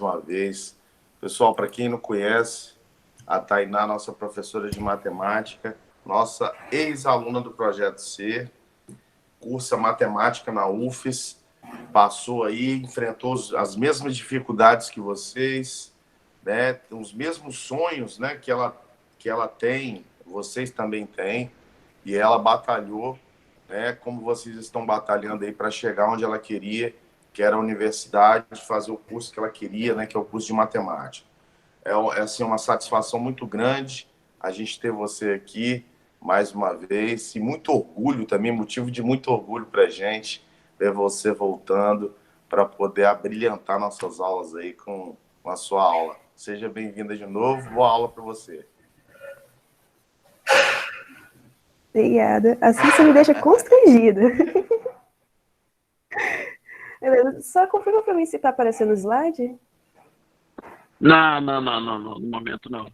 uma vez. Pessoal, para quem não conhece, a Tainá, nossa professora de matemática, nossa ex-aluna do Projeto C, cursa matemática na UFES, passou aí, enfrentou as mesmas dificuldades que vocês, né? Os mesmos sonhos, né, que ela tem, vocês também têm, e ela batalhou, né, como vocês estão batalhando aí para chegar onde ela queria, que era a universidade, fazer o curso que ela queria, né, que é o curso de matemática. É assim, uma satisfação muito grande a gente ter você aqui mais uma vez, e muito orgulho também, motivo de muito orgulho para a gente ver você voltando para poder abrilhantar nossas aulas aí com a sua aula. Seja bem-vinda de novo, boa aula para você. Obrigada. Assim você me deixa constrangida. Só confirma para mim se está aparecendo o slide. Não, no momento não.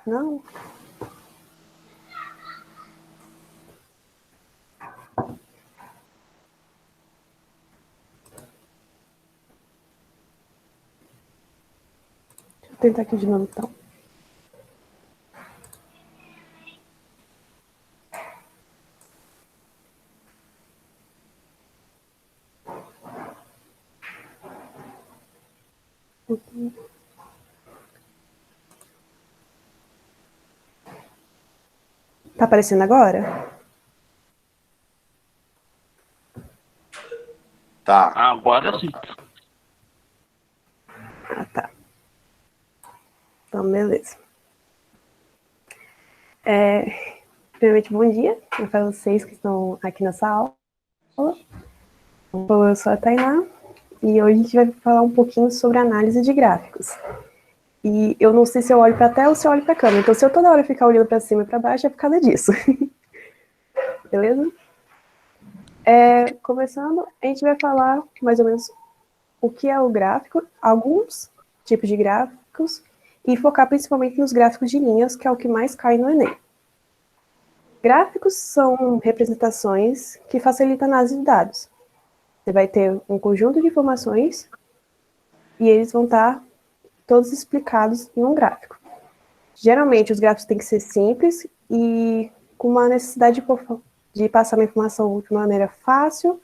Não? Deixa eu tentar aqui de novo, então. Tá aparecendo agora? Tá. Agora sim. Ah, tá. Então, beleza. Primeiramente, bom dia para vocês que estão aqui nessa aula. Eu sou a Tainá e hoje a gente vai falar um pouquinho sobre análise de gráficos. E eu não sei se eu olho para a tela ou se eu olho para a câmera. Então, se eu toda hora ficar olhando para cima e para baixo, é por causa disso. Beleza? Começando, a gente vai falar mais ou menos o que é o gráfico, alguns tipos de gráficos, e focar principalmente nos gráficos de linhas, que é o que mais cai no Enem. Gráficos são representações que facilitam a análise de dados. Você vai ter um conjunto de informações e eles vão estar todos explicados em um gráfico. Geralmente, os gráficos têm que ser simples e com uma necessidade de passar uma informação de maneira fácil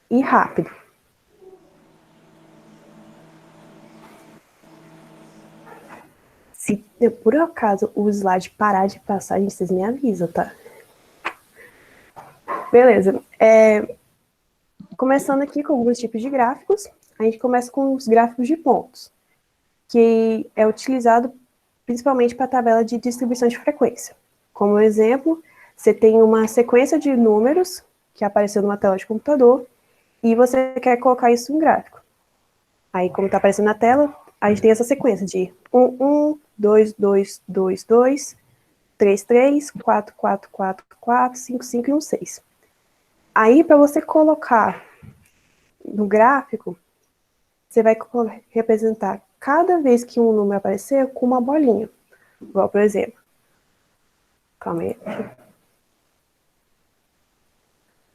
e rápida. Se por acaso o slide parar de passar, gente, vocês me avisam, tá? Beleza. Começando aqui com alguns tipos de gráficos, a gente começa com os gráficos de pontos, que é utilizado principalmente para a tabela de distribuição de frequência. Como exemplo, você tem uma sequência de números que apareceu numa tela de computador e você quer colocar isso em gráfico. Aí, como está aparecendo na tela, a gente tem essa sequência de 1, 1, 2, 2, 2, 2, 3, 3, 4, 4, 4, 4, 5, 5 e 1, 6. Aí, para você colocar no gráfico, você vai representar cada vez que um número aparecer com uma bolinha. Igual, por exemplo. Calma aí.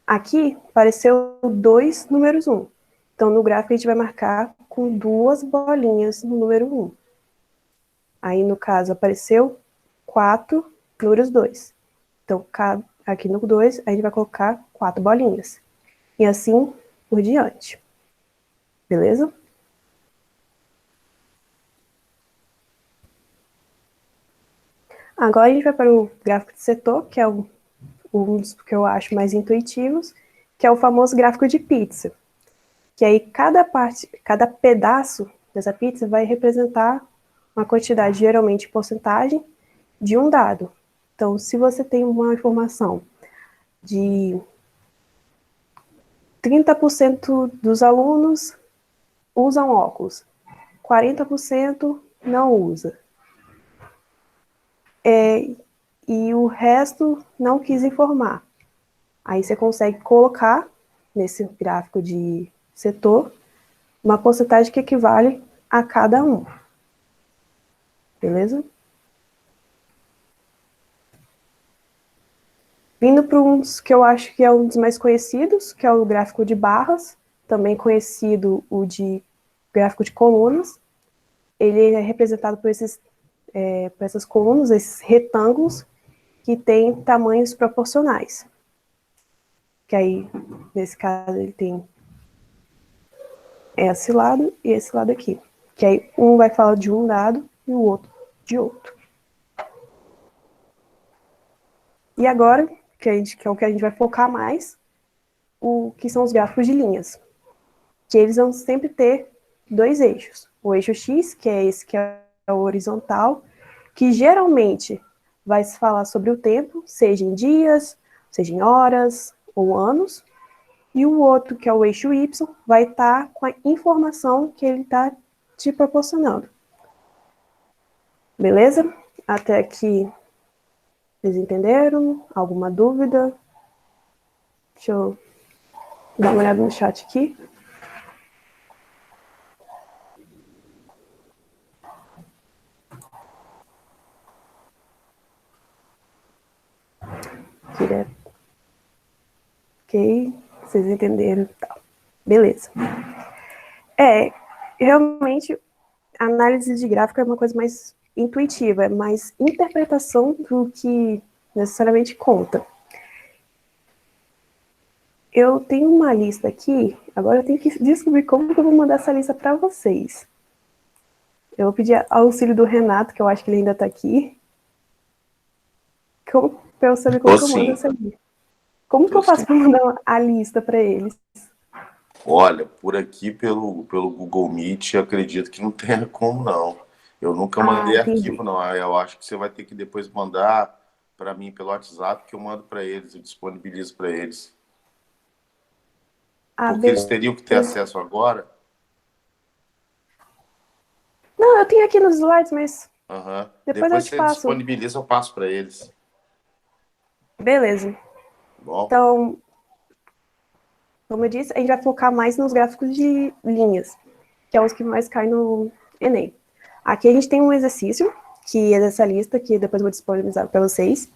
Aqui apareceu 2 números 1. Então, no gráfico, a gente vai marcar com 2 bolinhas no número 1. Aí, no caso, apareceu 4 números 2. Então, aqui no 2, a gente vai colocar 4 bolinhas. E assim por diante. Beleza? Agora a gente vai para o gráfico de setor, que é um dos que eu acho mais intuitivos, que é o famoso gráfico de pizza. Que aí cada pedaço dessa pizza vai representar uma quantidade, geralmente porcentagem, de um dado. Então, se você tem uma informação de 30% dos alunos usam óculos, 40% não usa. E o resto não quis informar. Aí você consegue colocar nesse gráfico de setor uma porcentagem que equivale a cada um. Beleza? Vindo para uns que eu acho que é um dos mais conhecidos, que é o gráfico de barras, também conhecido o de gráfico de colunas. Ele é representado por essas colunas, esses retângulos, que têm tamanhos proporcionais. Que aí, nesse caso, ele tem esse lado e esse lado aqui. Que aí um vai falar de um lado e o outro de outro. E agora, que é o que a gente vai focar mais, o que são os gráficos de linhas. Que eles vão sempre ter dois eixos. O eixo X, que é esse que é o horizontal, que geralmente vai se falar sobre o tempo, seja em dias, seja em horas ou anos. E o outro, que é o eixo Y, vai estar com a informação que ele está te proporcionando. Beleza? Até aqui, vocês entenderam? Alguma dúvida? Deixa eu dar uma olhada no chat aqui. Direto. Ok, vocês entenderam. Tá. Beleza. Realmente, a análise de gráfico é uma coisa mais intuitiva, é mais interpretação do que necessariamente conta. Eu tenho uma lista aqui, agora eu tenho que descobrir como que eu vou mandar essa lista para vocês. Eu vou pedir auxílio do Renato, que eu acho que ele ainda está aqui, para eu saber como que eu mando essa lista. Como que eu faço para mandar a lista para eles? Olha, por aqui pelo Google Meet, eu acredito que não tenha como, não. Eu nunca mandei arquivo, não. Eu acho que você vai ter que depois mandar para mim pelo WhatsApp, que eu mando para eles, eu disponibilizo para eles. Porque eles teriam que ter acesso agora? Não, eu tenho aqui nos slides, mas depois eu te você passo. Disponibiliza, eu passo para eles. Beleza. Bom. Então, como eu disse, a gente vai focar mais nos gráficos de linhas, que é os que mais caem no Enem. Aqui a gente tem um exercício, que é dessa lista, que depois eu vou disponibilizar para vocês,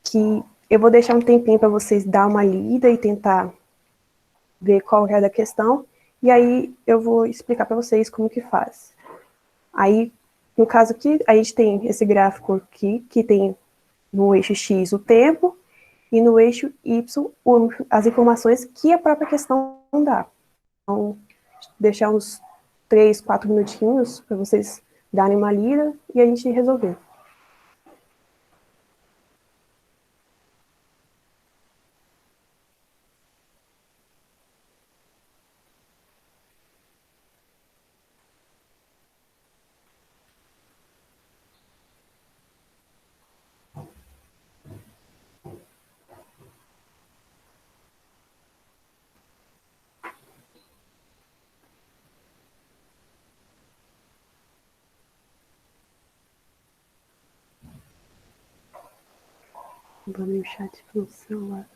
que eu vou deixar um tempinho para vocês dar uma lida e tentar ver qual é a questão, e aí eu vou explicar para vocês como que faz. Aí, no caso aqui, a gente tem esse gráfico aqui, que tem no eixo X o tempo, e no eixo Y as informações que a própria questão dá. Então, deixar uns 3, 4 minutinhos para vocês darem uma lida e a gente resolver. Vou abrir o chat pelo celular.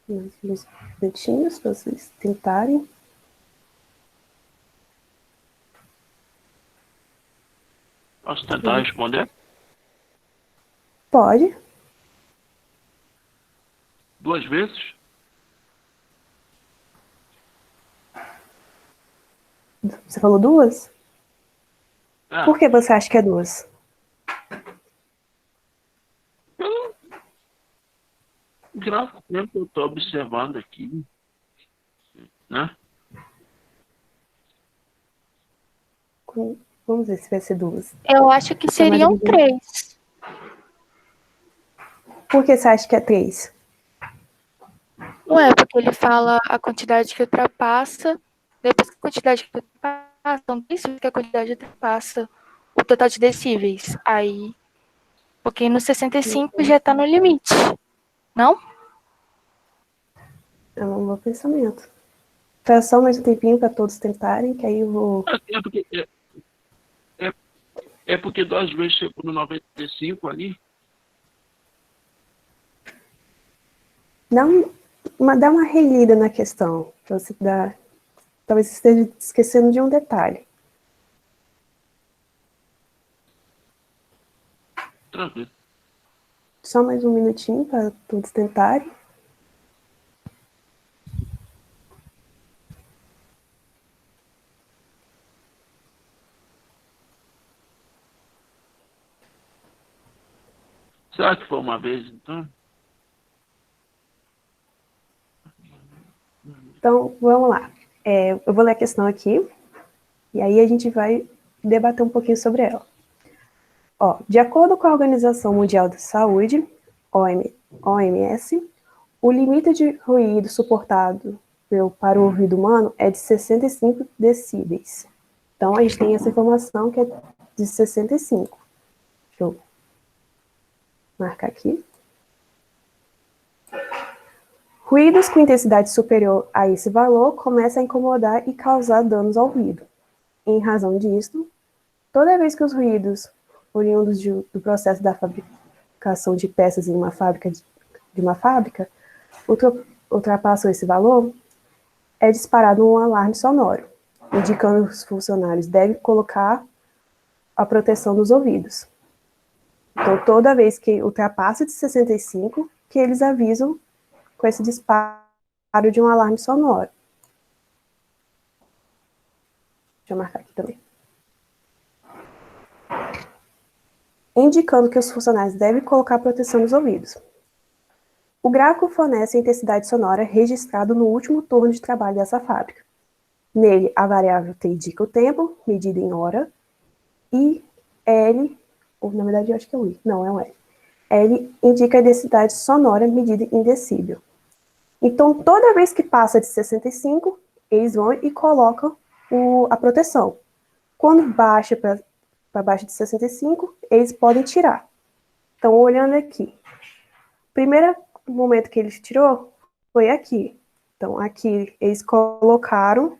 Mais uns minutinhos para vocês tentarem. Posso tentar responder? Pode. 2 vezes? Você falou 2? É. Por que você acha que é 2? Pelo gráfico mesmo que eu estou observando aqui, né? Vamos ver se vai ser 2. Eu acho que seriam 3. Por que você acha que é 3? Ué, porque ele fala a quantidade que ultrapassa, depois que a quantidade que ultrapassa, então isso que a quantidade ultrapassa o total de decíveis. Aí, porque no 65 já tá no limite, não? É um bom pensamento. Então, só mais um tempinho para todos tentarem, que aí eu vou... É porque 2 vezes chegou no 95 ali. dá uma relida na questão, pra você dar, talvez você esteja esquecendo de um detalhe. Tranquilo. Só mais um minutinho para todos tentarem. Será que foi uma vez, então? Então, vamos lá. Eu vou ler a questão aqui, e aí a gente vai debater um pouquinho sobre ela. Ó, de acordo com a Organização Mundial da Saúde, OMS, o limite de ruído suportado para o ouvido humano é de 65 decíbeis. Então, a gente tem essa informação que é de 65. Deixa eu marcar aqui. Ruídos com intensidade superior a esse valor começam a incomodar e causar danos ao ouvido. Em razão disso, toda vez que os ruídos oriundos do processo da fabricação de peças em uma fábrica ultrapassam esse valor, é disparado um alarme sonoro, indicando que os funcionários devem colocar a proteção nos ouvidos. Então, toda vez que ultrapassa de 65, que eles avisam com esse disparo de um alarme sonoro. Deixa eu marcar aqui também. Indicando que os funcionários devem colocar proteção nos ouvidos. O gráfico fornece a intensidade sonora registrada no último turno de trabalho dessa fábrica. Nele, a variável T indica o tempo, medido em hora, e L, ou na verdade eu acho que é o I, não, é o L. L indica a densidade sonora medida em decíbel. Então, toda vez que passa de 65, eles vão e colocam a proteção. Quando baixa para baixo de 65, eles podem tirar. Então, olhando aqui, o primeiro momento que eles tirou foi aqui. Então, aqui eles colocaram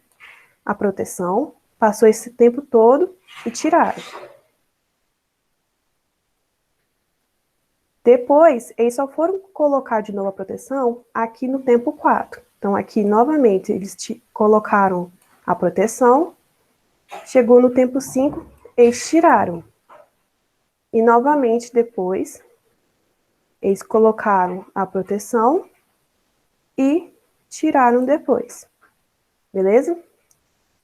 a proteção, passou esse tempo todo e tiraram. Depois, eles só foram colocar de novo a proteção aqui no tempo 4. Então, aqui, novamente, eles colocaram a proteção. Chegou no tempo 5, eles tiraram. E, novamente, depois, eles colocaram a proteção e tiraram depois. Beleza?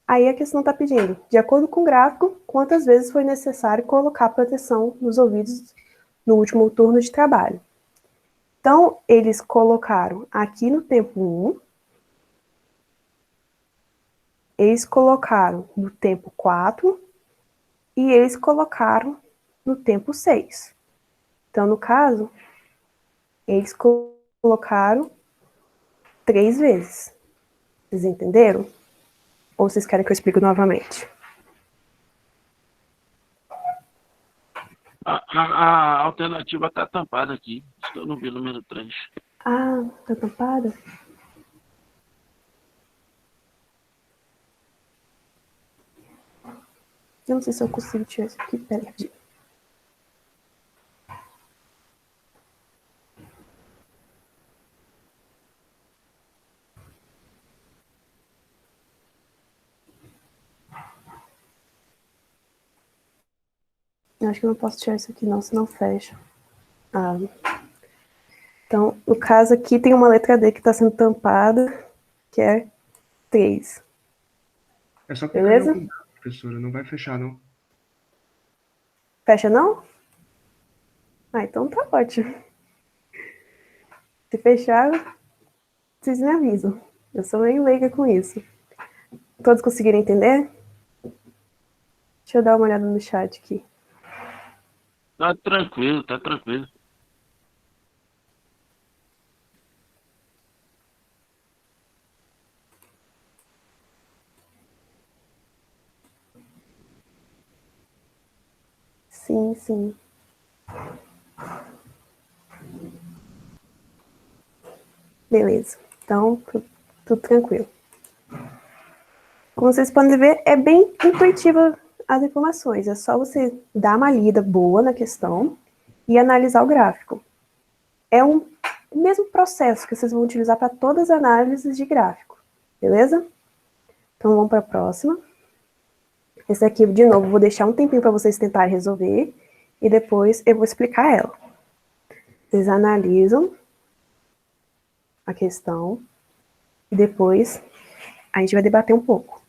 Aí a questão está pedindo, de acordo com o gráfico, quantas vezes foi necessário colocar a proteção nos ouvidos no último turno de trabalho. Então, eles colocaram aqui no tempo 1, eles colocaram no tempo 4 e eles colocaram no tempo 6. Então, no caso, eles colocaram 3 vezes. Vocês entenderam? Ou vocês querem que eu explique novamente? A alternativa está tampada aqui. Estou no número 3. Ah, tá tampada? Eu não sei se eu consigo tirar isso aqui. Pera aí. Eu acho que eu não posso tirar isso aqui não, senão fecha. Ah. Então, no caso aqui tem uma letra D que está sendo tampada, que é 3. É só clicar Beleza? no cuidado, professora, não vai fechar, não. Fecha não? Ah, então tá ótimo. Se fechar, vocês me avisam. Eu sou meio leiga com isso. Todos conseguiram entender? Deixa eu dar uma olhada no chat aqui. Tá tranquilo, tá tranquilo. Sim, sim. Beleza. Então, tudo tranquilo. Como vocês podem ver, é bem intuitiva as informações. É só você dar uma lida boa na questão e analisar o gráfico. É um o mesmo processo que vocês vão utilizar para todas as análises de gráfico, beleza? Então, vamos para a próxima. Esse aqui, de novo, vou deixar um tempinho para vocês tentarem resolver, e depois eu vou explicar ela. Vocês analisam a questão, e depois a gente vai debater um pouco.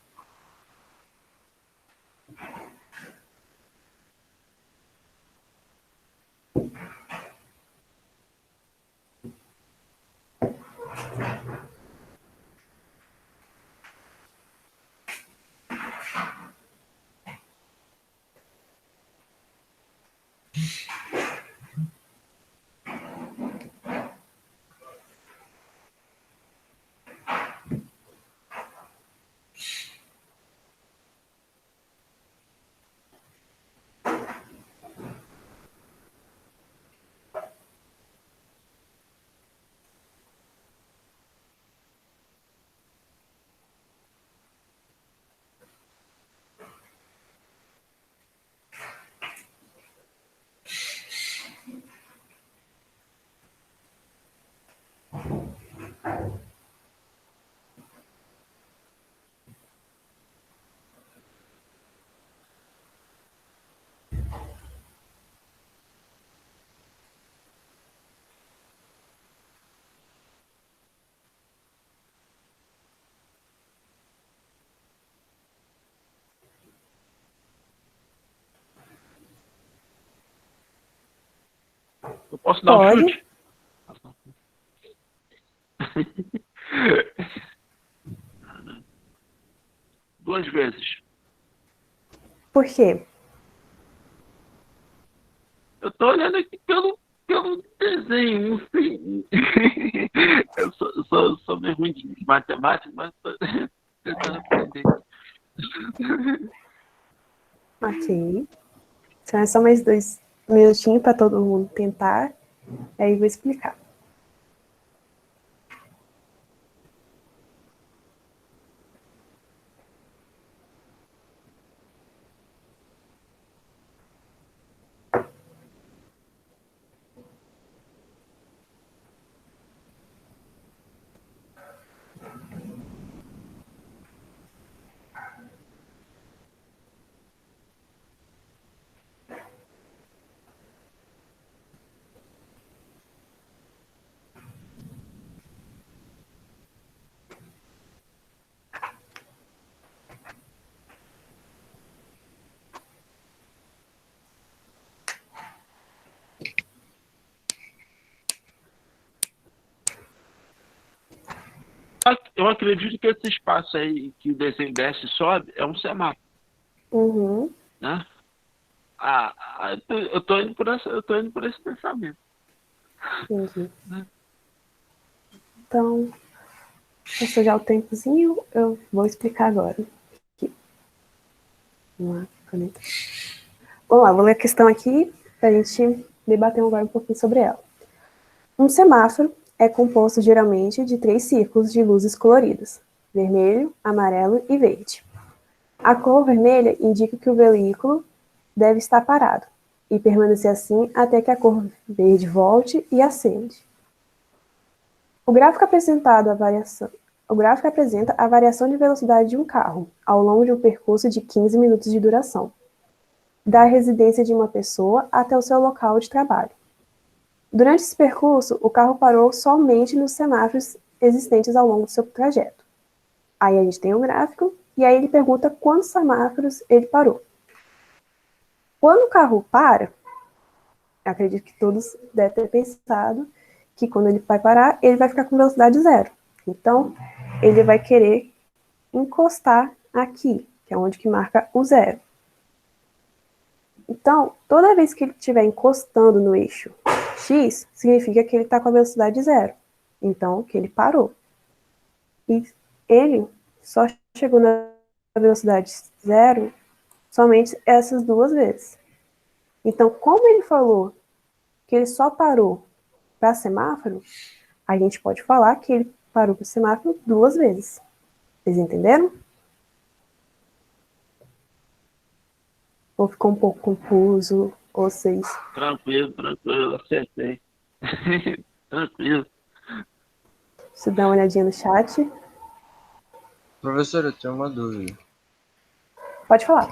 Eu posso dar um Pode. chute? 2 vezes. Por quê? Eu tô olhando aqui pelo desenho, não sei. Eu sou meio ruim de matemática, mas tô tentando aprender. Ok. Então é só mais 2 minutinhos para todo mundo tentar, aí eu vou explicar. Eu acredito que esse espaço aí que o desenho desce e sobe é um semáforo, Uhum, né? Eu tô indo por esse pensamento. entendi. Então, passou já o tempozinho, eu vou explicar agora. Aqui. Vamos lá, caneta. Vamos lá, vou ler a questão aqui para a gente debater agora um pouquinho sobre ela. Um semáforo é composto geralmente de 3 círculos de luzes coloridas: vermelho, amarelo e verde. A cor vermelha indica que o veículo deve estar parado e permanecer assim até que a cor verde volte e acende. O gráfico apresenta a variação de velocidade de um carro ao longo de um percurso de 15 minutos de duração, da residência de uma pessoa até o seu local de trabalho. Durante esse percurso, o carro parou somente nos semáforos existentes ao longo do seu trajeto. Aí a gente tem um gráfico, e aí ele pergunta quantos semáforos ele parou. Quando o carro para, acredito que todos devem ter pensado que quando ele vai parar, ele vai ficar com velocidade 0. Então, ele vai querer encostar aqui, que é onde que marca o 0. Então, toda vez que ele estiver encostando no eixo X, significa que ele está com a velocidade 0. Então, que ele parou. E ele só chegou na velocidade 0 somente essas 2 vezes. Então, como ele falou que ele só parou para semáforo, a gente pode falar que ele parou para semáforo 2 vezes. Vocês entenderam? Ou ficou um pouco confuso? Ou vocês... Tranquilo, acertei. Tranquilo. Você dá uma olhadinha no chat. Professor, eu tenho uma dúvida. Pode falar.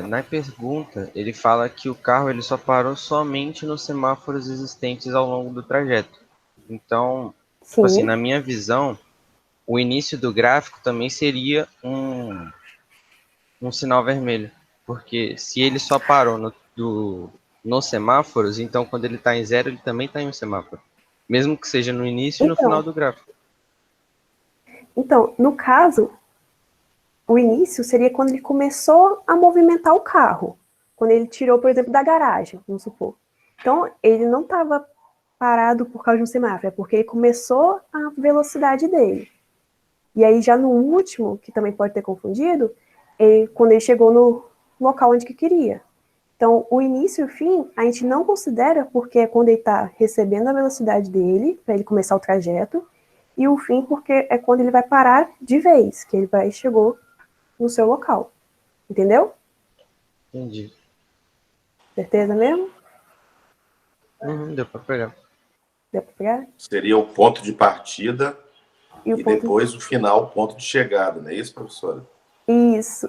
Na pergunta, ele fala que o carro ele só parou somente nos semáforos existentes ao longo do trajeto. Então, tipo assim, Sim. na minha visão, o início do gráfico também seria um sinal vermelho. Porque se ele só parou nos semáforos, então quando ele está em zero, ele também está em um semáforo. Mesmo que seja no início e no final do gráfico. Então, no caso, o início seria quando ele começou a movimentar o carro. Quando ele tirou, por exemplo, da garagem, vamos supor. Então, ele não estava parado por causa de um semáforo, é porque ele começou a velocidade dele. E aí, já no último, que também pode ter confundido, quando ele chegou no local onde que queria. Então, o início e o fim, a gente não considera, porque é quando ele está recebendo a velocidade dele, para ele começar o trajeto, e o fim, porque é quando ele vai parar de vez, que ele chegou no seu local. Entendeu? Entendi. Certeza mesmo? Deu para pegar. Deu para pegar? Seria o ponto de partida E o e ponto... depois o final, o ponto de chegada, não é isso, professora? Isso.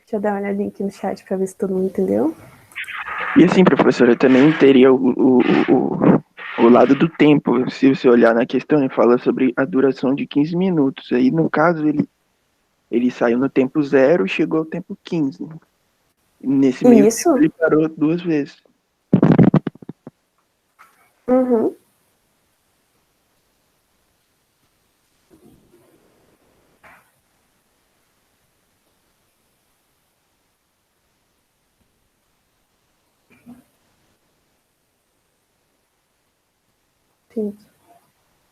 Deixa eu dar uma olhadinha aqui no chat para ver se todo mundo entendeu. E assim, professora, também teria o lado do tempo. Se você olhar na questão, ele fala sobre a duração de 15 minutos. Aí, no caso, ele saiu no tempo 0 e chegou ao tempo 15. Nesse meio tempo, ele parou 2 vezes. Uhum. Sim.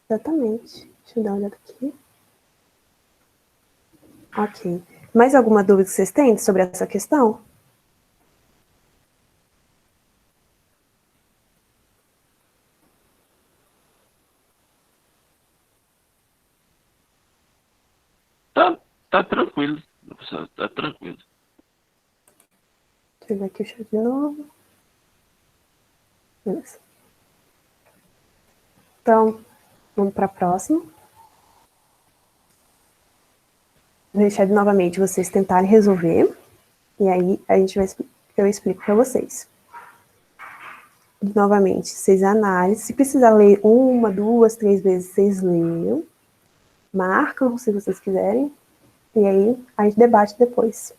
Exatamente. Deixa eu dar uma olhada aqui. Ok. Mais alguma dúvida que vocês têm sobre essa questão? Tá tranquilo, professor, tá tranquilo. Deixa eu ver aqui o chat de novo. Beleza. Então, vamos para a próxima. Vou deixar novamente vocês tentarem resolver. E aí eu explico para vocês. Novamente, vocês analisam. Se precisar ler 1, 2, 3 vezes, vocês leiam. Marcam, se vocês quiserem. E aí, a gente debate depois.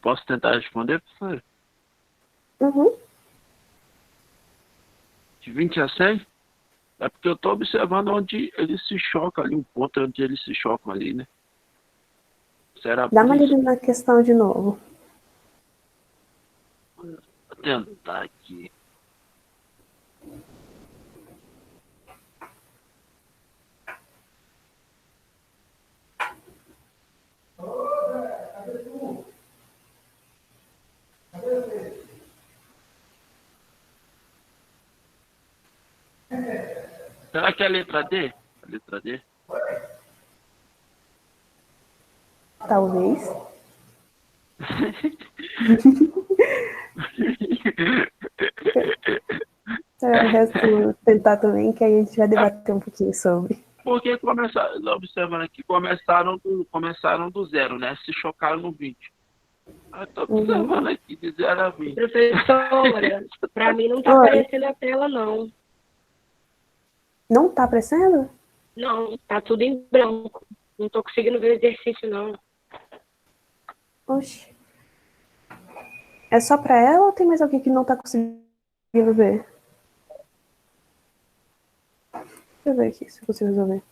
Posso tentar responder, professor? Uhum. De 20 a 100? É porque eu tô observando onde ele se choca ali, um ponto onde ele se choca ali, né? Será Dá por uma isso? olhada na questão de novo. Vou tentar aqui. Será que é a letra D? A letra D? Talvez. Eu resto tentar também, que aí a gente vai debater um pouquinho sobre. Porque observando aqui, começaram do zero, né? Se chocaram no 20. Eu tô observando aqui, de 0 a 20. Professora, pra mim não tá Oi. aparecendo a tela, não. Não tá aparecendo? Não, tá tudo em branco. Não tô conseguindo ver o exercício, não. Oxi. É só pra ela ou tem mais alguém que não tá conseguindo ver? Deixa eu ver aqui se eu consigo resolver.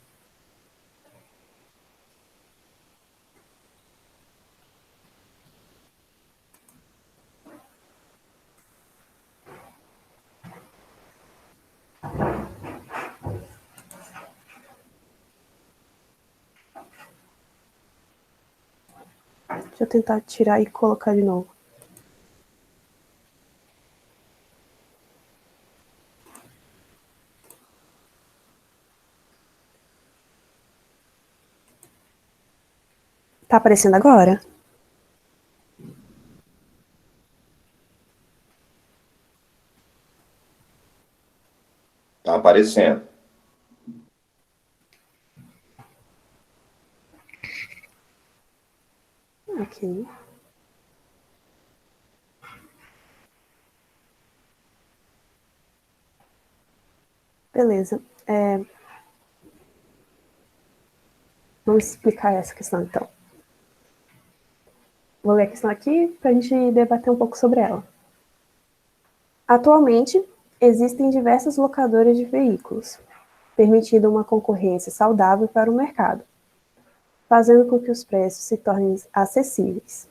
Deixa eu tentar tirar e colocar de novo. Tá aparecendo agora? Tá aparecendo. Ok. Beleza. Vamos explicar essa questão, então. Vou ler a questão aqui para a gente debater um pouco sobre ela. Atualmente, existem diversas locadoras de veículos, permitindo uma concorrência saudável para o mercado, fazendo com que os preços se tornem acessíveis.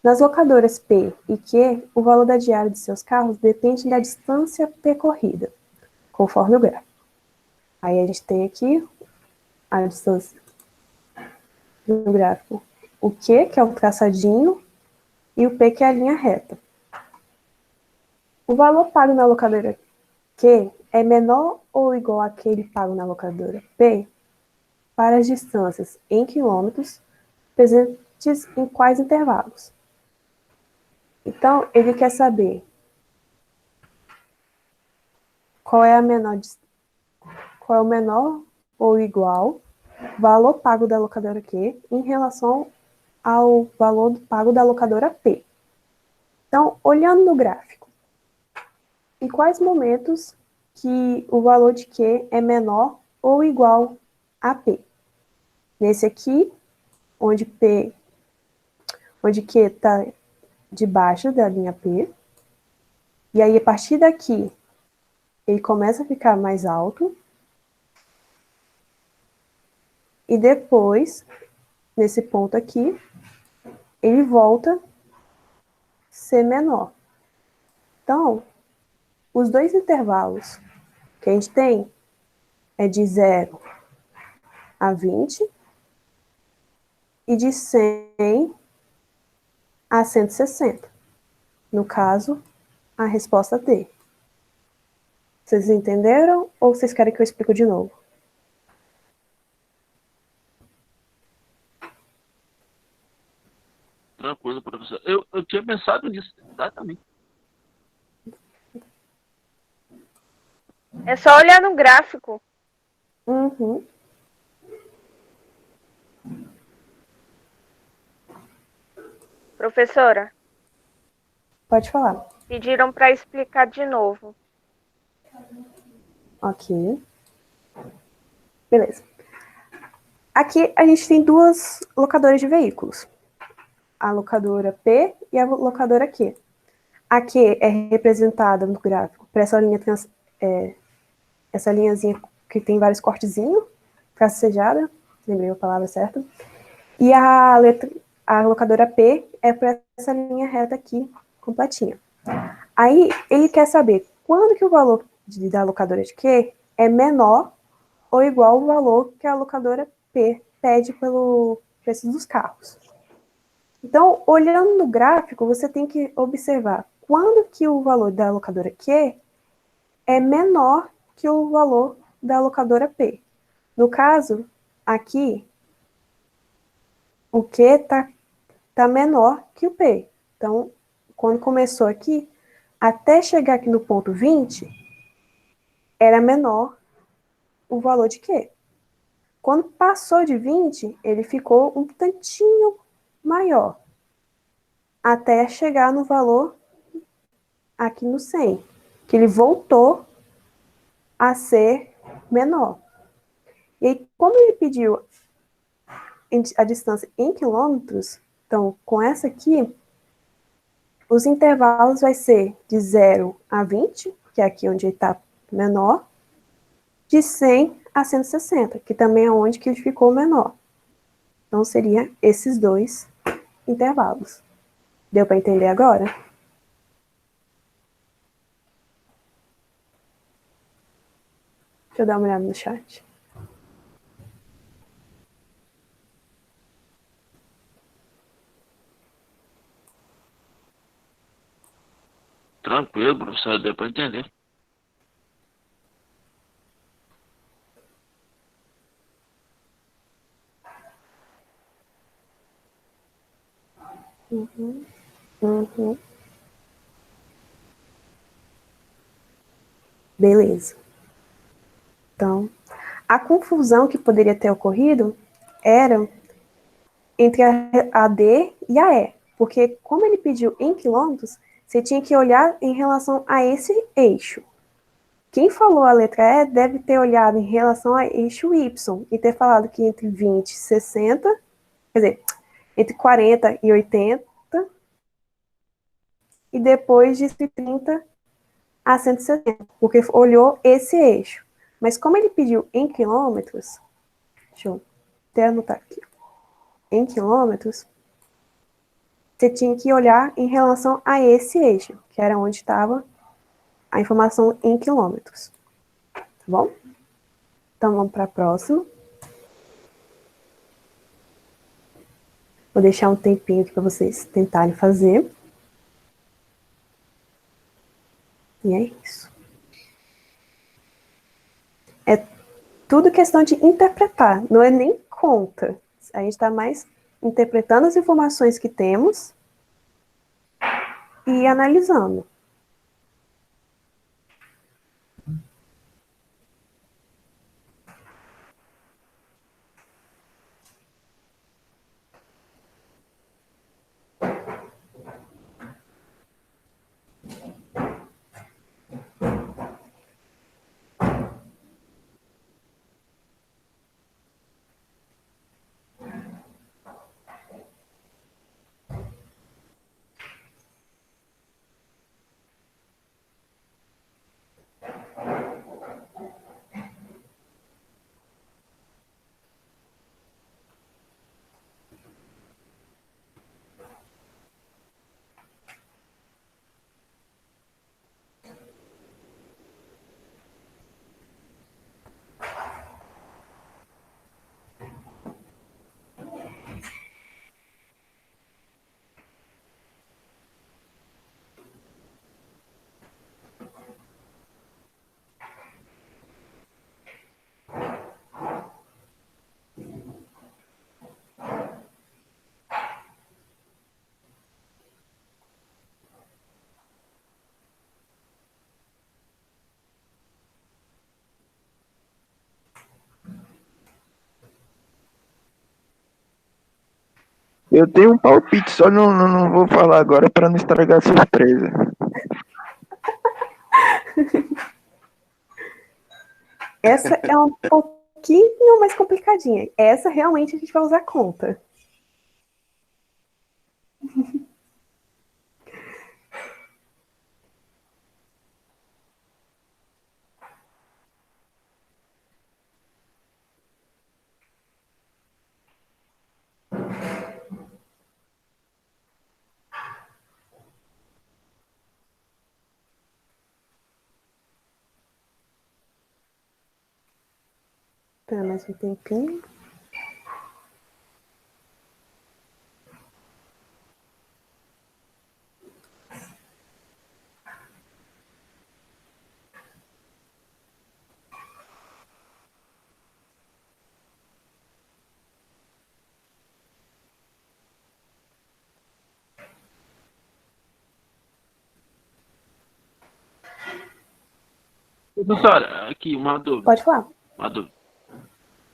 Nas locadoras P e Q, o valor da diária de seus carros depende da distância percorrida, conforme o gráfico. Aí a gente tem aqui a distância do gráfico. O Q, que é o traçadinho, e o P, que é a linha reta. O valor pago na locadora Q é menor ou igual àquele pago na locadora P para as distâncias em quilômetros presentes em quais intervalos. Então, ele quer saber qual é o menor ou igual valor pago da locadora Q em relação ao valor pago da locadora P. Então, olhando no gráfico, em quais momentos que o valor de Q é menor ou igual a P? Nesse aqui, onde Q está debaixo da linha P, e aí a partir daqui ele começa a ficar mais alto, e depois, nesse ponto aqui, ele volta a ser menor. Então, os dois intervalos que a gente tem é de 0 a 20 e de 100 a 160. No caso, a resposta D. Vocês entenderam ou vocês querem que eu explique de novo? Tranquilo, professor. Eu tinha pensado nisso, exatamente. É só olhar no gráfico. Uhum. Professora, Pode falar. pediram para explicar de novo. Ok. Beleza. Aqui a gente tem duas locadoras de veículos. A locadora P e a locadora Q. A Q é representada no gráfico por essa linha, essa linhazinha que tem vários cortezinhos, tracejada, lembrei a palavra certa. E a locadora P é por essa linha reta aqui, completinha. Aí ele quer saber quando que o valor da locadora de Q é menor ou igual ao valor que a locadora P pede pelo preço dos carros. Então, olhando no gráfico, você tem que observar quando que o valor da locadora Q é menor que o valor da locadora P. No caso, aqui, o Q tá menor que o P. Então, quando começou aqui, até chegar aqui no ponto 20, era menor o valor de Q. Quando passou de 20, ele ficou um tantinho maior, até chegar no valor aqui no 100, que ele voltou a ser menor. E aí, como ele pediu a distância em quilômetros, então, com essa aqui, os intervalos vai ser de 0 a 20, que é aqui onde ele está menor, de 100 a 160, que também é onde que ele ficou menor. Então, seria esses dois intervalos. Deu para entender agora? Deixa eu dar uma olhada no chat. Tranquilo, professor, deu pra entender. Uhum. Uhum. Beleza. Então, a confusão que poderia ter ocorrido era entre a D e a E, porque como ele pediu em quilômetros, você tinha que olhar em relação a esse eixo. Quem falou a letra E deve ter olhado em relação ao eixo Y e ter falado que entre 20 e 60, quer dizer, entre 40 e 80, e depois de 30 a 160, porque olhou esse eixo. Mas como ele pediu em quilômetros, deixa eu até anotar aqui, em quilômetros, você tinha que olhar em relação a esse eixo, que era onde estava a informação em quilômetros. Tá bom? Então vamos para a próxima. Vou deixar um tempinho aqui para vocês tentarem fazer. E é isso. É tudo questão de interpretar, não é nem conta. A gente está mais interpretando as informações que temos e analisando. Eu tenho um palpite, só não vou falar agora para não estragar a surpresa. Essa é um pouquinho mais complicadinha. Essa realmente a gente vai usar conta. Espera mais um tempinho. Professora, aqui uma dúvida. Pode falar. Uma dúvida.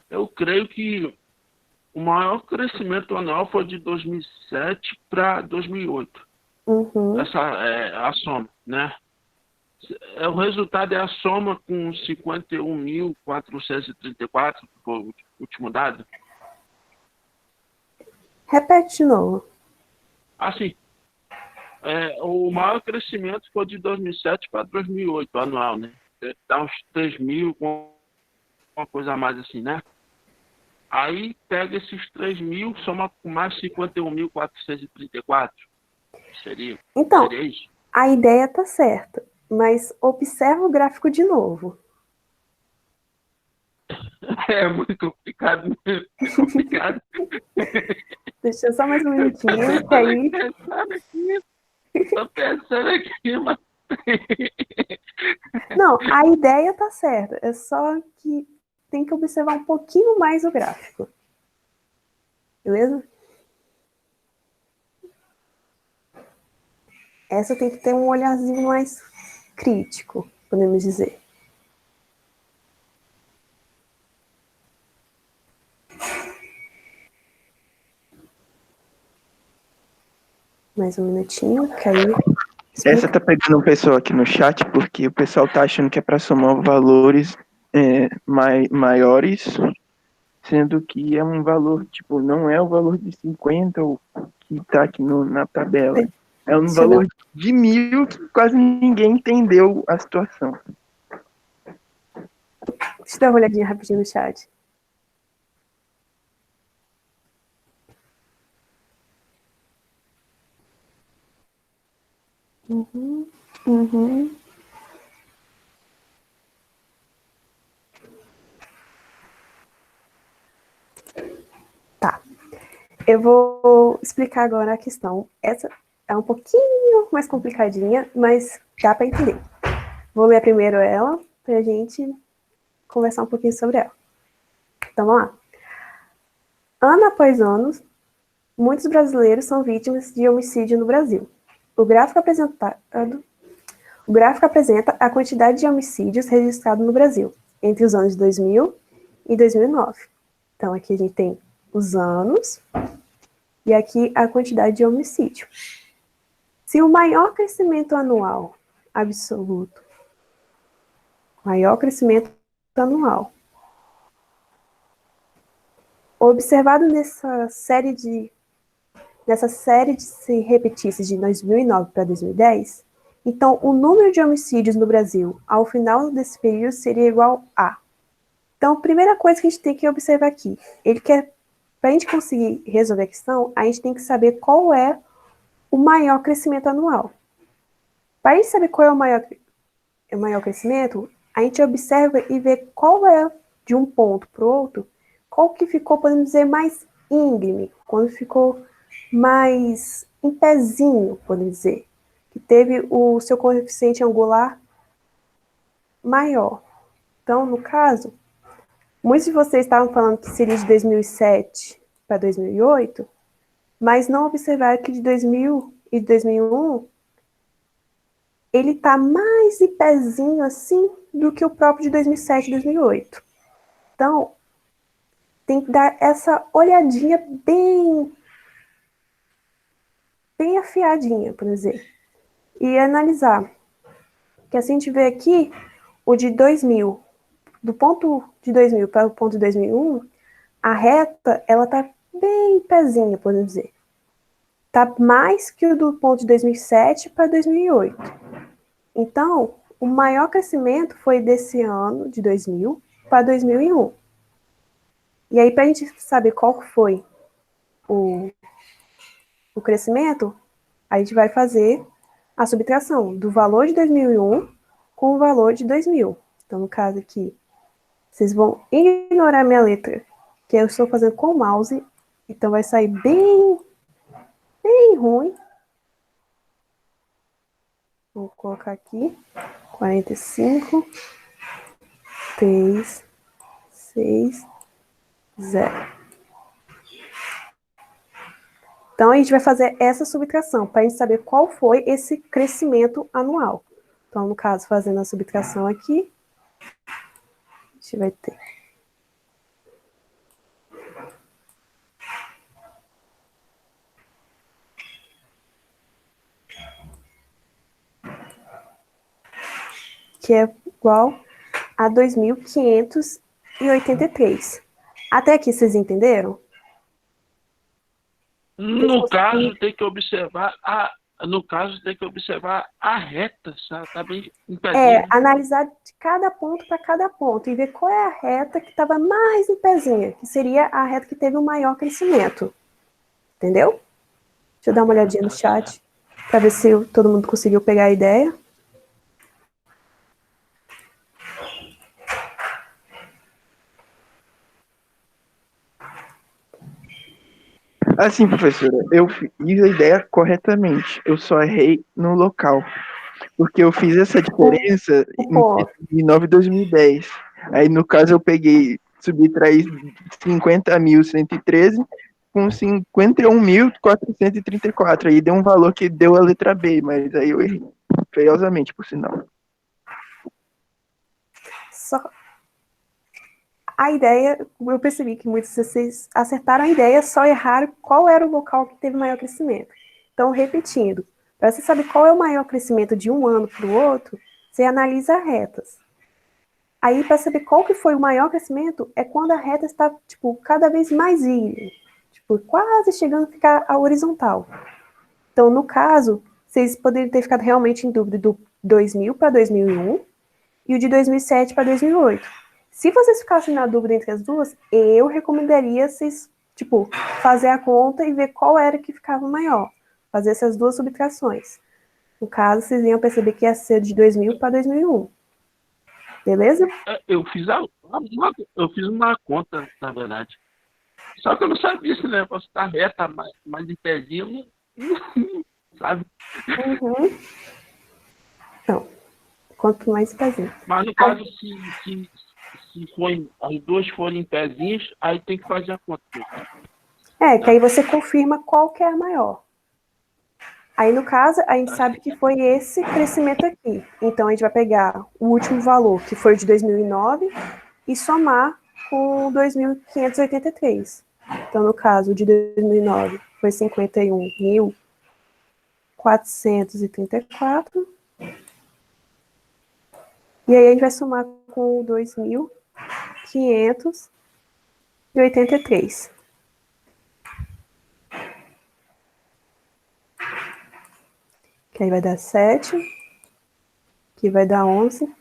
Eu creio que o maior crescimento anual foi de 2007 para 2008. Uhum. Essa é a soma, né? O resultado é a soma com 51.434, que foi o último dado. Repete de novo. Assim, o maior crescimento foi de 2007 para 2008, anual, né? Dá uns 3.000, com uma coisa a mais assim, né? Aí pega esses 3.000, soma com mais 51.434. Seria Então, isso? a ideia tá certa, mas observa o gráfico de novo. É muito complicado, né? É complicado. Deixa eu só mais um minutinho, que aí... Tô pensando aqui, mas... Não, a ideia tá certa, é só que tem que observar um pouquinho mais o gráfico. Beleza? Essa tem que ter um olharzinho mais crítico, podemos dizer. Mais um minutinho, que aí... Essa tá pegando um pessoal aqui no chat, porque o pessoal tá achando que é para somar valores maiores, sendo que é um valor, tipo, não é o valor de 50 ou que tá aqui na tabela. É um valor de 1.000 que quase ninguém entendeu a situação. Deixa eu dar uma olhadinha rapidinho no chat. Uhum. Tá. Eu vou explicar agora a questão. Essa é um pouquinho mais complicadinha, mas dá para entender. Vou ler primeiro ela, para a gente conversar um pouquinho sobre ela. Então, vamos lá. Ano após ano, muitos brasileiros são vítimas de homicídio no Brasil. O gráfico apresenta a quantidade de homicídios registrados no Brasil entre os anos 2000 e 2009. Então, aqui a gente tem os anos e aqui a quantidade de homicídio. Se o maior crescimento anual absoluto, observado nessa série de se repetisse de 2009 para 2010, então o número de homicídios no Brasil ao final desse período seria igual a. Então, a primeira coisa que a gente tem que observar aqui, para a gente conseguir resolver a questão, a gente tem que saber qual é o maior crescimento anual. Para a gente saber qual é o maior crescimento, a gente observa e vê qual é, de um ponto para o outro, qual que ficou, podemos dizer, mais íngreme, quando ficou mais em pezinho, podemos dizer, que teve o seu coeficiente angular maior. Então, no caso, muitos de vocês estavam falando que seria de 2007 para 2008, mas não observaram que de 2000 e 2001 ele está mais em pezinho assim do que o próprio de 2007 e 2008. Então, tem que dar essa olhadinha bem afiadinha, por dizer, e analisar. Que assim a gente vê aqui, o de 2000, do ponto de 2000 para o ponto de 2001, a reta, ela tá bem pezinha, podemos dizer. Tá mais que o do ponto de 2007 para 2008. Então, o maior crescimento foi desse ano, de 2000 para 2001. E aí, para a gente saber qual foi o crescimento, a gente vai fazer a subtração do valor de 2001 com o valor de 2000. Então, no caso aqui, vocês vão ignorar minha letra, que eu estou fazendo com o mouse, então vai sair bem ruim. Vou colocar aqui, 45, 3, 6, 0. Então, a gente vai fazer essa subtração, para a gente saber qual foi esse crescimento anual. Então, no caso, fazendo a subtração aqui, gente vai ter. Que é igual a 2.583. Até aqui vocês entenderam? No caso, tem que observar a reta, sabe? Tá bem em pezinho. Analisar de cada ponto para cada ponto e ver qual é a reta que estava mais em pezinha, que seria a reta que teve o maior crescimento. Entendeu? Deixa eu dar uma olhadinha no chat para ver se todo mundo conseguiu pegar a ideia. Assim, professora, eu fiz a ideia corretamente. Eu só errei no local. Porque eu fiz essa diferença em 2009 e 2010. Aí, no caso, eu peguei, subtraí 50.113 com 51.434. Aí deu um valor que deu a letra B, mas aí eu errei. Feiosamente, por sinal. Só a ideia, eu percebi que muitos de vocês acertaram a ideia, só erraram qual era o local que teve maior crescimento. Então, repetindo, para você saber qual é o maior crescimento de um ano para o outro, você analisa retas. Aí, para saber qual que foi o maior crescimento, é quando a reta está, tipo, cada vez mais íngreme, tipo, quase chegando a ficar a horizontal. Então, no caso, vocês poderiam ter ficado realmente em dúvida do 2000 para 2001 e o de 2007 para 2008. Se vocês ficassem na dúvida entre as duas, eu recomendaria vocês, tipo, fazer a conta e ver qual era que ficava maior. Fazer essas duas subtrações. No caso, vocês iam perceber que ia ser de 2000 para 2001. Beleza? Eu fiz uma conta, na verdade. Só que eu não sabia se o negócio tá reta, mais em pezinho, sabe? Uhum. Então, quanto mais pezinho. Mas no caso, se as duas forem em pezinhos, aí tem que fazer a conta. Que aí você confirma qual que é a maior. Aí, no caso, a gente sabe que foi esse crescimento aqui. Então, a gente vai pegar o último valor, que foi de 2009, e somar com 2.583. Então, no caso, o de 2009 foi 51.434. E aí, a gente vai somar com o 2.583. Que aí vai dar 7. Que vai dar 11.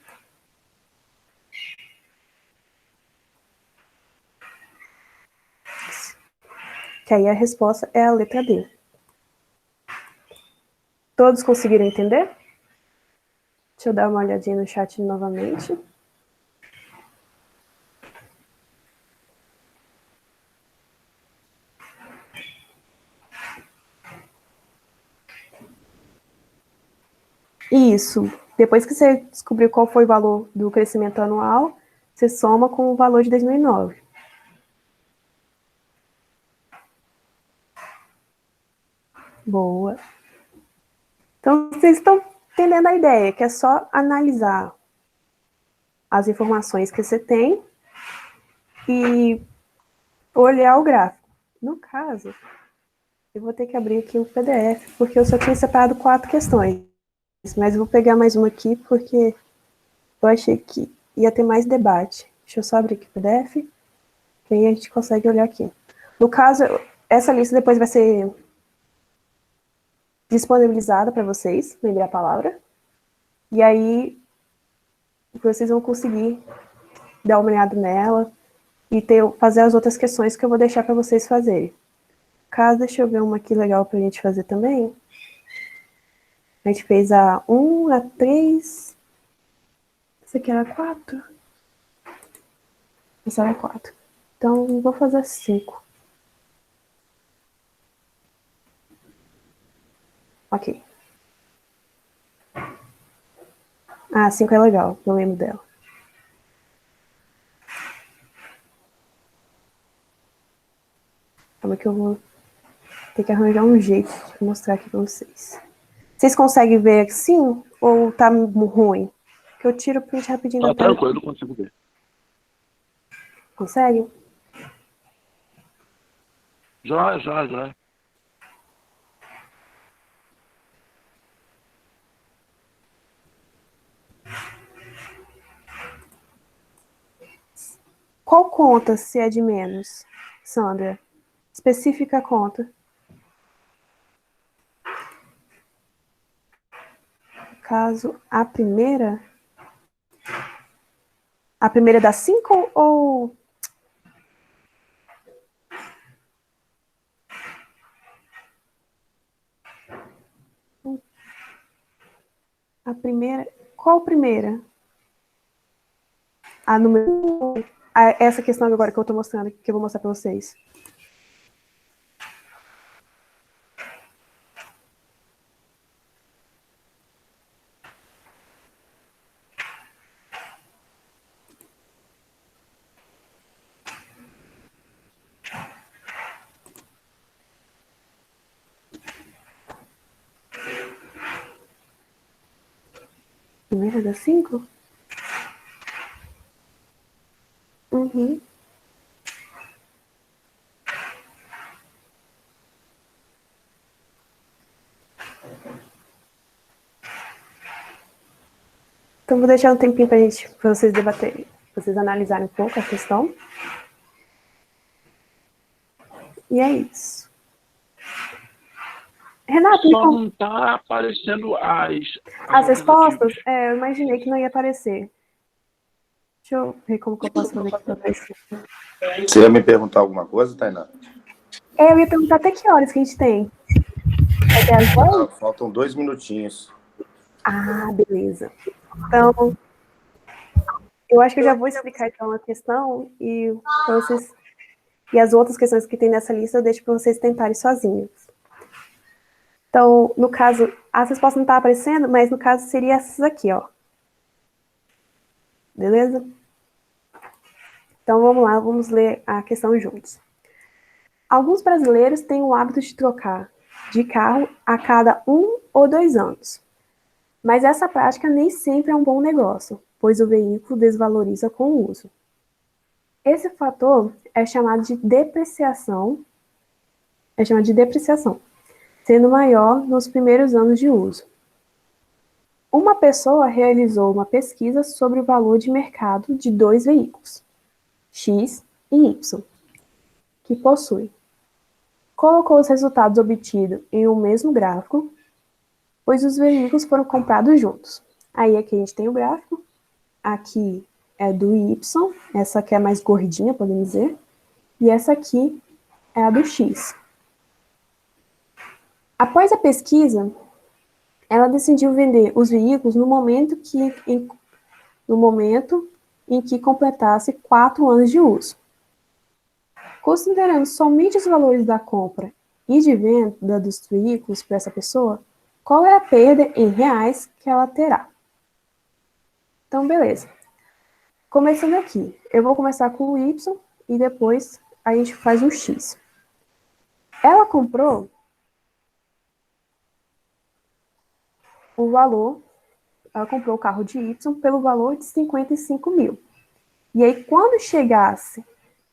Que aí a resposta é a letra D. Todos conseguiram entender? Deixa eu dar uma olhadinha no chat novamente. Isso. Depois que você descobriu qual foi o valor do crescimento anual, você soma com o valor de 2009. Boa. Então, vocês estão entendendo a ideia, que é só analisar as informações que você tem e olhar o gráfico. No caso, eu vou ter que abrir aqui um PDF, porque eu só tinha separado 4 questões. Mas eu vou pegar mais uma aqui, porque eu achei que ia ter mais debate. Deixa eu só abrir aqui o PDF, que aí a gente consegue olhar aqui. No caso, essa lista depois vai ser disponibilizada para vocês, lembrar a palavra. E aí, vocês vão conseguir dar uma olhada nela e fazer as outras questões que eu vou deixar para vocês fazerem. Caso, deixa eu ver uma aqui legal para a gente fazer também. A gente fez a 1, a 3. Essa aqui era a 4. Essa era a 4. Então, vou fazer a 5. Ok. Ah, a 5 é legal, não lembro dela. Calma que eu vou ter que arranjar um jeito de mostrar aqui para vocês. Vocês conseguem ver assim? Ou tá ruim? Que eu tiro o print rapidinho Tá da tela. tranquilo, eu consigo ver. Consegue? Já. Qual conta se é de menos, Sandra? Especifica a conta. No caso, a primeira dá 5 ou... A primeira... Qual primeira? A número... Essa questão agora que eu estou mostrando, que eu vou mostrar para vocês. Primeira dá 5? Uhum. Então, vou deixar um tempinho para vocês debaterem, pra vocês analisarem um pouco a questão. E é isso. Renato, Só não tá aparecendo as respostas? Eu imaginei que não ia aparecer. Deixa eu ver como que eu posso fazer aqui para aparecer. Você ia me perguntar alguma coisa, Tainá? Eu ia perguntar até que horas que a gente tem. Até as 10? Faltam 2 minutinhos. Ah, beleza. Então, eu acho que eu já vou explicar então a questão e para vocês e as outras questões que tem nessa lista eu deixo para vocês tentarem sozinhos. Então, no caso, as respostas não estão aparecendo, mas no caso seria essas aqui, ó. Beleza? Então, vamos lá, vamos ler a questão juntos. Alguns brasileiros têm o hábito de trocar de carro a cada 1 ou 2 anos. Mas essa prática nem sempre é um bom negócio, pois o veículo desvaloriza com o uso. Esse fator é chamado de depreciação, sendo maior nos primeiros anos de uso. Uma pessoa realizou uma pesquisa sobre o valor de mercado de 2 veículos, X e Y, que possui. Colocou os resultados obtidos em um mesmo gráfico, pois os veículos foram comprados juntos. Aí aqui a gente tem o gráfico, aqui é do Y, essa aqui é a mais gordinha, podemos dizer, e essa aqui é a do X. Após a pesquisa, ela decidiu vender os veículos no momento em que completasse 4 anos de uso. Considerando somente os valores da compra e de venda dos veículos para essa pessoa, qual é a perda em reais que ela terá? Então, beleza. Começando aqui, eu vou começar com o Y e depois a gente faz o X. Ela comprou o carro de Y pelo valor de 55 mil. E aí, quando chegasse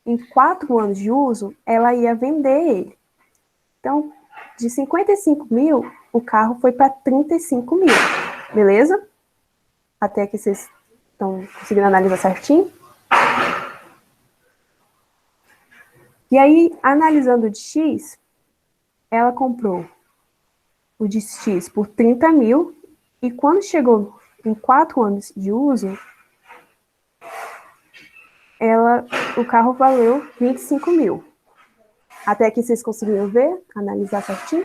em 4 anos de uso, ela ia vender ele. Então, de 55 mil, o carro foi para 35 mil. Beleza? Até que vocês estão conseguindo analisar certinho. E aí, analisando o de X, ela comprou o de X por 30 mil, e quando chegou em 4 anos de uso, o carro valeu 25 mil. Até aqui vocês conseguiram ver, analisar certinho?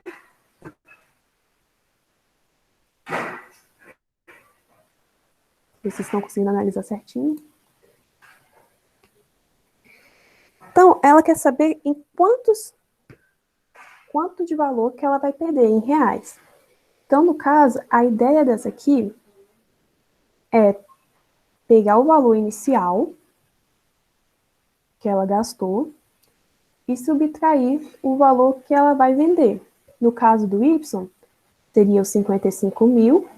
Vocês estão conseguindo analisar certinho? Então, ela quer saber em quanto de valor que ela vai perder em reais. Então, no caso, a ideia dessa aqui é pegar o valor inicial que ela gastou e subtrair o valor que ela vai vender. No caso do Y, seria os 55 mil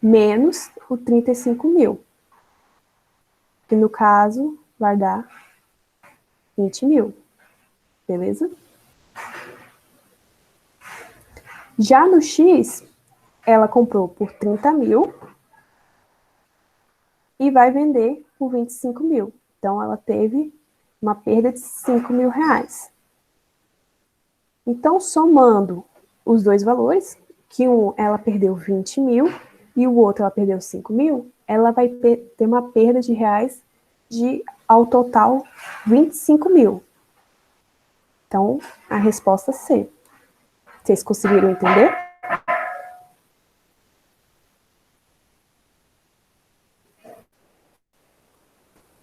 menos o 35 mil. Que no caso vai dar 20 mil. Beleza? Já no X, ela comprou por 30 mil e vai vender por 25 mil. Então, ela teve uma perda de 5 mil reais. Então, somando os dois valores, que um ela perdeu 20 mil e o outro ela perdeu 5 mil, ela vai ter uma perda de reais de, ao total, 25 mil. Então, a resposta é C. Vocês conseguiram entender?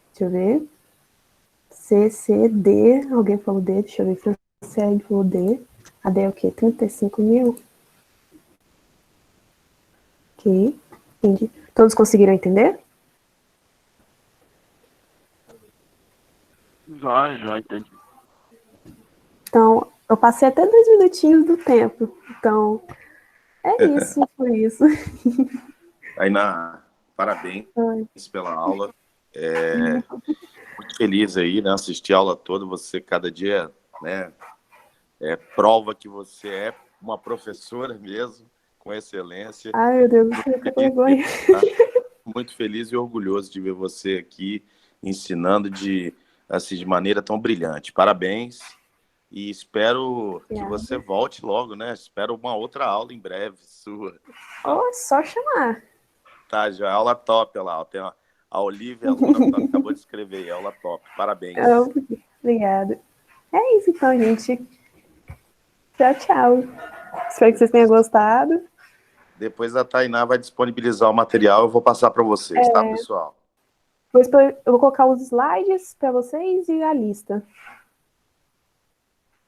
Deixa eu ver. C, C, D. Alguém falou D? Deixa eu ver se o C falou D. A D é o quê? 35 mil? Ok. Entendi. Todos conseguiram entender? Já entendi. Então, eu passei até 2 minutinhos do tempo. Então, é isso, foi isso. Tainá, parabéns pela aula. Muito feliz aí, né? Assistir a aula toda. Você, cada dia, né? Prova que você é uma professora mesmo, com excelência. Ai, meu Deus, eu fico com vergonha. Muito feliz e orgulhoso de ver você aqui ensinando de maneira tão brilhante. Parabéns. E espero que você volte logo, né? Espero uma outra aula em breve sua. Oh, só chamar. Tá, já aula top lá. Tem a Olivia, aluna, acabou de escrever aí, aula top. Parabéns. Obrigada. É isso então, gente. Tchau, tchau. Espero que vocês tenham gostado. Depois a Tainá vai disponibilizar o material, eu vou passar para vocês, tá, pessoal? Depois eu vou colocar os slides para vocês e a lista.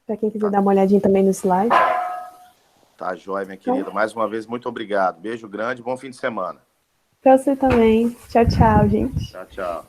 Para quem quiser dar uma olhadinha também no slide. Tá, joia, minha querida. Mais uma vez, muito obrigado. Beijo grande, bom fim de semana. Para você também. Tchau, tchau, gente. Tchau, tchau.